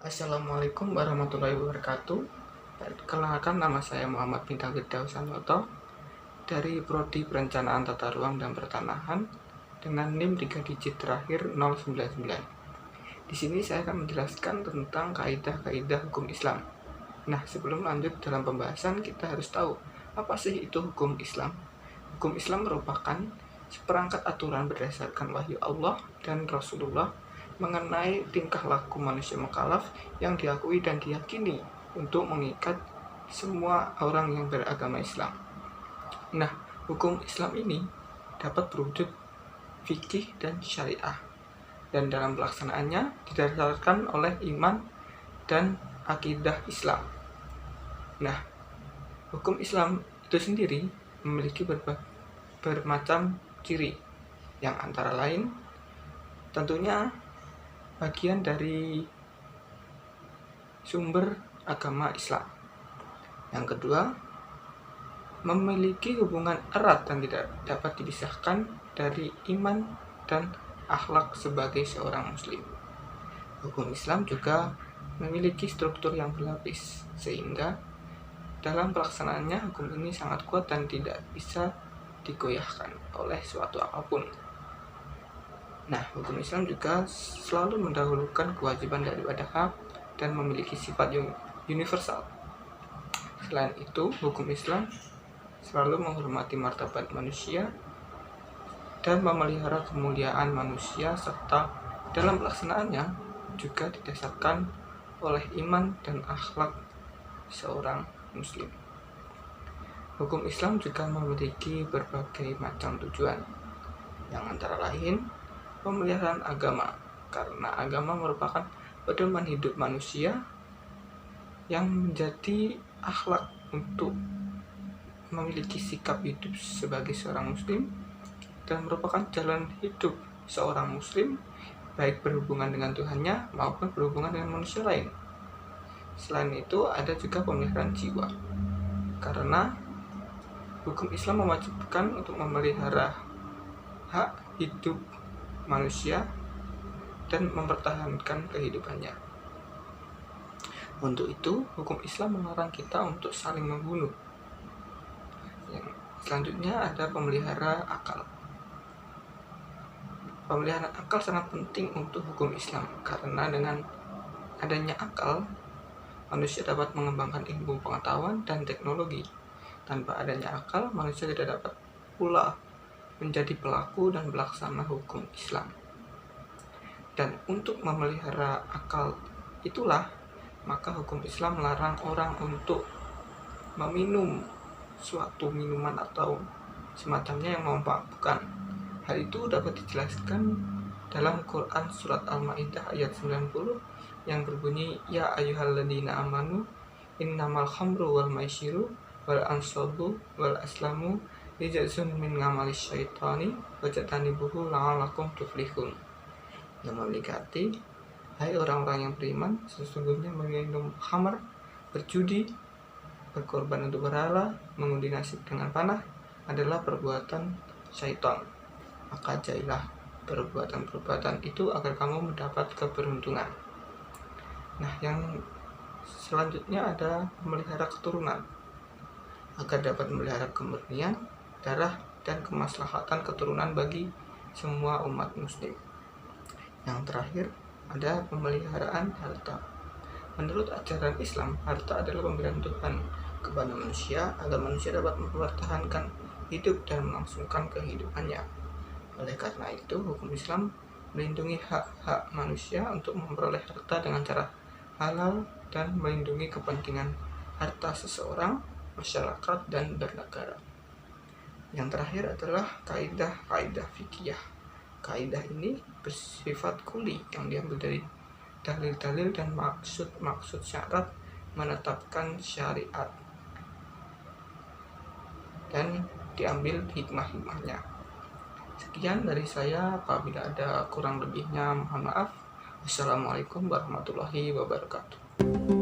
Assalamualaikum warahmatullahi wabarakatuh. Perkenalkan, nama saya Muhammad bin Firdaus Sanoto dari Prodi Perencanaan Tata Ruang dan Pertanahan dengan NIM 3 digit terakhir 099. Di sini saya akan menjelaskan tentang kaidah-kaidah hukum Islam. Nah, sebelum lanjut dalam pembahasan, kita harus tahu apa sih itu hukum Islam. Hukum Islam merupakan seperangkat aturan berdasarkan wahyu Allah dan Rasulullah mengenai tingkah laku manusia mukallaf yang diakui dan diyakini untuk mengikat semua orang yang beragama Islam. Nah, hukum Islam ini dapat berwujud fikih dan syariah, dan dalam pelaksanaannya didasarkan oleh iman dan akidah Islam. Nah, hukum Islam itu sendiri memiliki bermacam ciri, yang antara lain tentunya bagian dari sumber agama Islam. Yang kedua, memiliki hubungan erat dan tidak dapat dipisahkan dari iman dan akhlak sebagai seorang muslim. Hukum Islam juga memiliki struktur yang berlapis, sehingga dalam pelaksanaannya hukum ini sangat kuat dan tidak bisa digoyahkan oleh suatu apapun. Nah, hukum Islam juga selalu mendahulukan kewajiban daripada hak dan memiliki sifat universal. Selain itu, hukum Islam selalu menghormati martabat manusia dan memelihara kemuliaan manusia, serta dalam pelaksanaannya juga didasarkan oleh iman dan akhlak seorang muslim. Hukum Islam juga memiliki berbagai macam tujuan, yang antara lain pemeliharaan agama, karena agama merupakan pedoman hidup manusia yang menjadi akhlak untuk memiliki sikap hidup sebagai seorang muslim, dan merupakan jalan hidup seorang muslim baik berhubungan dengan Tuhannya maupun berhubungan dengan manusia lain. Selain itu, ada juga pemeliharaan jiwa, karena hukum Islam mewajibkan untuk memelihara hak hidup manusia dan mempertahankan kehidupannya. Untuk itu, hukum Islam melarang kita untuk saling membunuh. Yang selanjutnya ada pemelihara akal. Pemeliharaan akal sangat penting untuk hukum Islam, karena dengan adanya akal, manusia dapat mengembangkan ilmu pengetahuan dan teknologi. Tanpa adanya akal, manusia tidak dapat pula menjadi pelaku dan pelaksana hukum Islam. Dan untuk memelihara akal itulah, maka hukum Islam melarang orang untuk meminum suatu minuman atau semacamnya yang memabukkan. Hal itu dapat dijelaskan dalam Quran surat Al-Maidah ayat 90 yang berbunyi, Ya ayyuhalladzina amanu innamal khamru wal maisiru wal ansabu wal aslamu rijazun min ngamalis syaitani wajatanibuhu la'alakum tuflihun. Yang memiliki, hai orang-orang yang beriman, sesungguhnya meminum khamar, berjudi, berkorban untuk berhala, mengundi nasib dengan panah adalah perbuatan syaitan. Maka jauhilah perbuatan-perbuatan itu agar kamu mendapat keberuntungan. Nah, yang selanjutnya ada memelihara keturunan, agar dapat memelihara kemurnian, darah, dan kemaslahatan keturunan bagi semua umat muslim. Yang terakhir ada pemeliharaan harta. Menurut ajaran Islam, harta adalah pemberian Tuhan kepada manusia agar manusia dapat mempertahankan hidup dan melangsungkan kehidupannya. Oleh karena itu, hukum Islam melindungi hak-hak manusia untuk memperoleh harta dengan cara halal dan melindungi kepentingan harta seseorang, masyarakat, dan bernegara. Yang terakhir adalah kaidah-kaidah fikih. Kaidah ini bersifat kuli yang diambil dari dalil-dalil dan maksud-maksud syarat menetapkan syariat, dan diambil hikmah-hikmahnya. Sekian dari saya, apabila ada kurang lebihnya mohon maaf. Wassalamualaikum warahmatullahi wabarakatuh.